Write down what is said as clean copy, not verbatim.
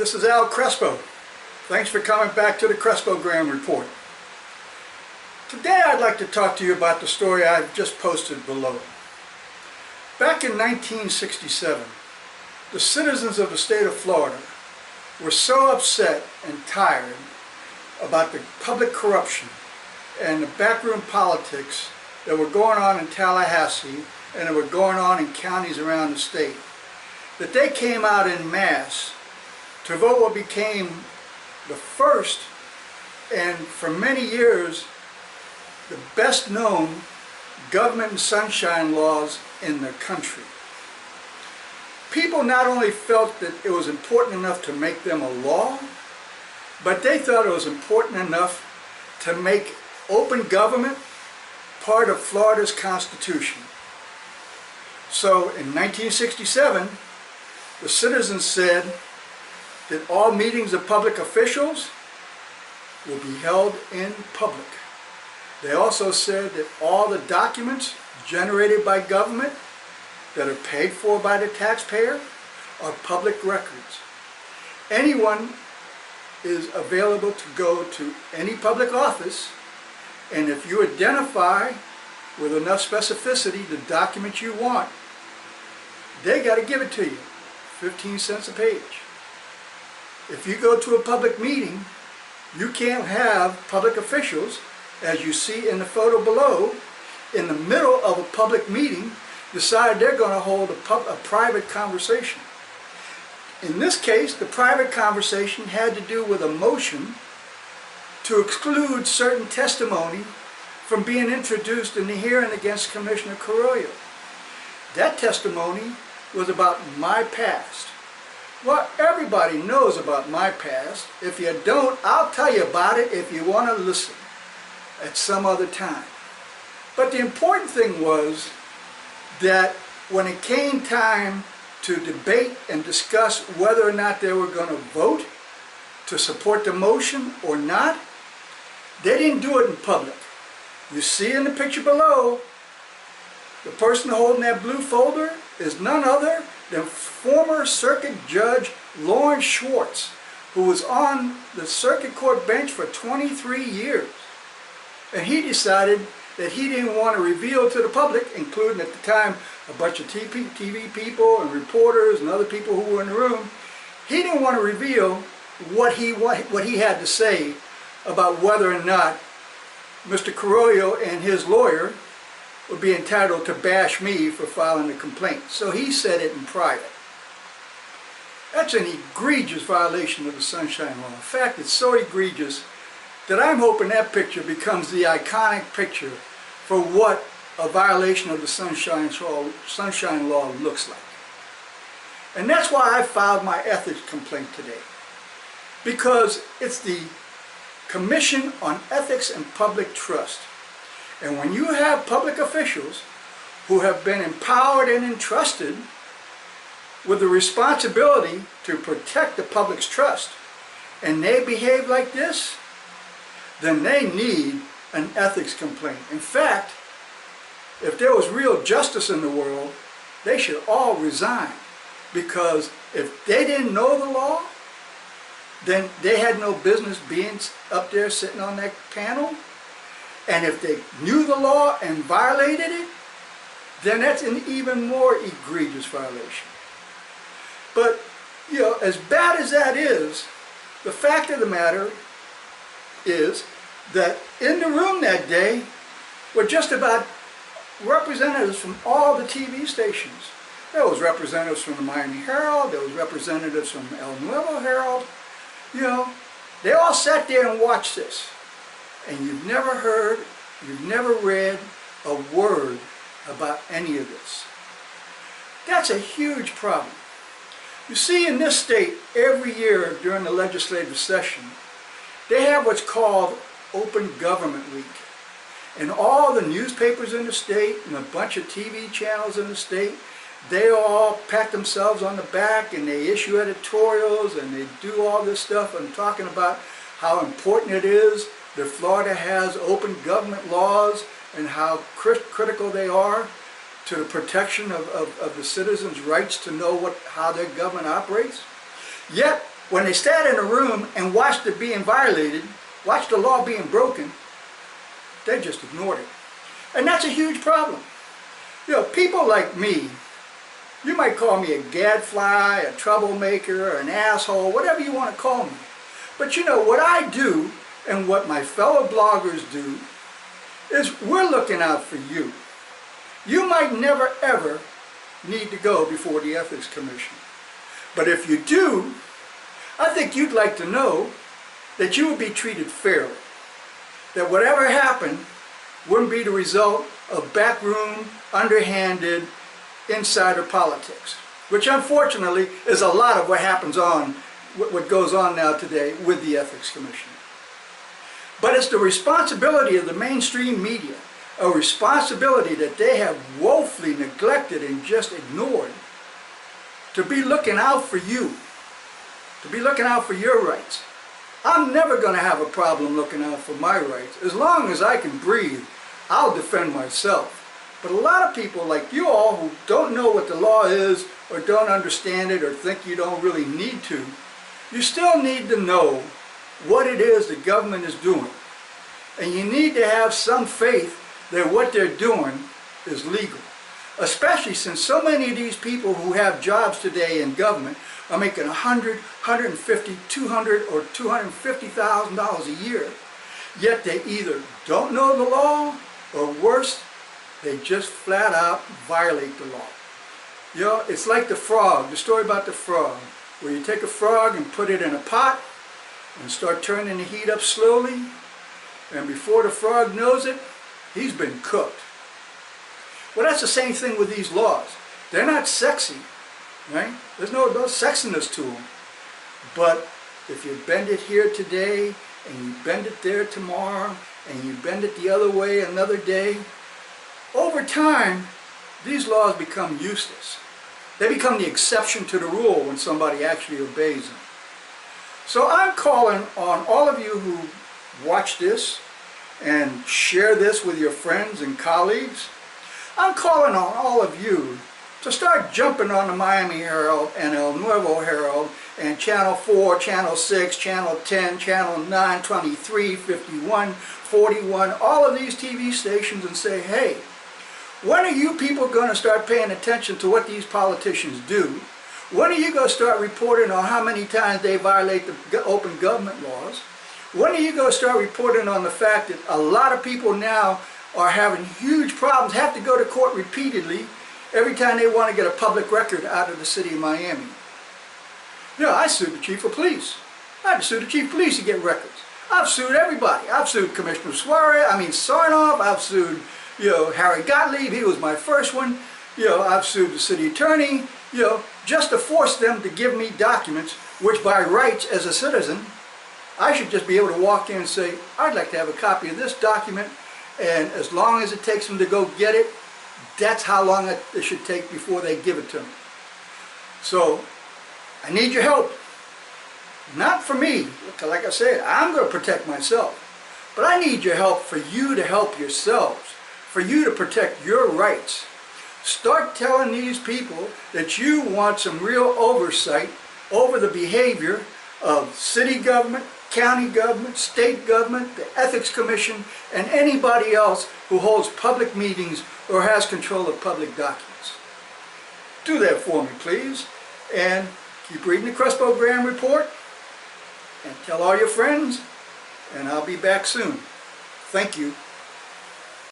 This is Al Crespo. Thanks for coming back to the Crespo Graham Report. Today I'd like to talk to you about the story I've just posted below. Back in 1967, the citizens of the state of Florida were so upset and tired about the public corruption and the backroom politics that were going on in Tallahassee and that were going on in counties around the state, that they came out in mass to vote what became the first and for many years the best known government and sunshine laws in the country. People not only felt that it was important enough to make them a law, but they thought it was important enough to make open government part of Florida's Constitution. So in 1967, the citizens said that all meetings of public officials will be held in public. They also said that all the documents generated by government that are paid for by the taxpayer are public records. Anyone is available to go to any public office, and if you identify with enough specificity the document you want, they got to give it to you, 15 cents a page. If you go to a public meeting, you can't have public officials, as you see in the photo below, in the middle of a public meeting decide they're going to hold a private conversation. In this case, the private conversation had to do with a motion to exclude certain testimony from being introduced in the hearing against Commissioner Carollo. That testimony was about my past. Well, everybody knows about my past. If you don't, I'll tell you about it if you want to listen at some other time. But the important thing was that when it came time to debate and discuss whether or not they were going to vote to support the motion or not, they didn't do it in public. You see in the picture below, the person holding that blue folder is none other than former Circuit Judge Lawrence Schwartz, who was on the Circuit Court bench for 23 years. And he decided that he didn't want to reveal to the public, including at the time a bunch of TV people and reporters and other people who were in the room, he didn't want to reveal what he had to say about whether or not Mr. Carollo and his lawyer would be entitled to bash me for filing a complaint. So he said it in private. That's an egregious violation of the Sunshine Law. In fact, it's so egregious that I'm hoping that picture becomes the iconic picture for what a violation of the Sunshine Law looks like. And that's why I filed my ethics complaint today. Because it's the Commission on Ethics and Public Trust. And when you have public officials who have been empowered and entrusted with the responsibility to protect the public's trust, and they behave like this, then they need an ethics complaint. In fact, if there was real justice in the world, they should all resign. Because if they didn't know the law, then they had no business being up there sitting on that panel. And if they knew the law and violated it, then that's an even more egregious violation. But, you know, as bad as that is, the fact of the matter is that in the room that day were just about representatives from all the TV stations. There was representatives from the Miami Herald, there was representatives from El Nuevo Herald. You know, they all sat there and watched this. And you've never heard, you've never read a word about any of this. That's a huge problem. You see, in this state, every year during the legislative session, they have what's called Open Government Week. And all the newspapers in the state and a bunch of TV channels in the state, they all pat themselves on the back and they issue editorials and they do all this stuff and talking about how important it is that Florida has open government laws and how critical they are to the protection of the citizens' rights to know how their government operates. Yet, when they sat in a room and watched it being violated, watched the law being broken, they just ignored it. And that's a huge problem. You know, people like me, you might call me a gadfly, a troublemaker, an asshole, whatever you want to call me. But you know, what I do and what my fellow bloggers do is we're looking out for you. You might never ever need to go before the Ethics Commission. But if you do, I think you'd like to know that you will be treated fairly. That whatever happened wouldn't be the result of backroom, underhanded, insider politics, which unfortunately is a lot of what happens on, what goes on now today with the Ethics Commission. But it's the responsibility of the mainstream media, a responsibility that they have woefully neglected and just ignored, to be looking out for you, to be looking out for your rights. I'm never going to have a problem looking out for my rights. As long as I can breathe, I'll defend myself. But a lot of people like you all who don't know what the law is or don't understand it or think you don't really need to, you still need to know what it is the government is doing. And you need to have some faith that what they're doing is legal. Especially since so many of these people who have jobs today in government are making $100, $150, $200 or $250,000 a year. Yet they either don't know the law or worse, they just flat out violate the law. You know, it's like the frog, the story about the frog, where you take a frog and put it in a pot and start turning the heat up slowly, and before the frog knows it, he's been cooked. Well, that's the same thing with these laws. They're not sexy, right? There's no sexiness to them. But if you bend it here today, and you bend it there tomorrow, and you bend it the other way another day, over time, these laws become useless. They become the exception to the rule when somebody actually obeys them. So I'm calling on all of you who watch this and share this with your friends and colleagues. I'm calling on all of you to start jumping on the Miami Herald and El Nuevo Herald and Channel 4, Channel 6, Channel 10, Channel 9, 23, 51, 41, all of these TV stations and say, hey, when are you people going to start paying attention to what these politicians do? When are you going to start reporting on how many times they violate the open government laws? When are you going to start reporting on the fact that a lot of people now are having huge problems, have to go to court repeatedly every time they want to get a public record out of the city of Miami? You know, I sued the chief of police. I had to sue the chief of police to get records. I've sued everybody. I've sued Commissioner Sarnoff. I've sued, Harry Gottlieb. He was my first one. I've sued the city attorney, just to force them to give me documents, which by rights as a citizen, I should just be able to walk in and say, I'd like to have a copy of this document, and as long as it takes them to go get it, that's how long it should take before they give it to me. So, I need your help. Not for me, like I said, I'm going to protect myself. But I need your help for you to help yourselves, for you to protect your rights. Start telling these people that you want some real oversight over the behavior of city government, county government, state government, the Ethics Commission, and anybody else who holds public meetings or has control of public documents. Do that for me, please. And keep reading the Crespo Graham Report. And tell all your friends. And I'll be back soon. Thank you.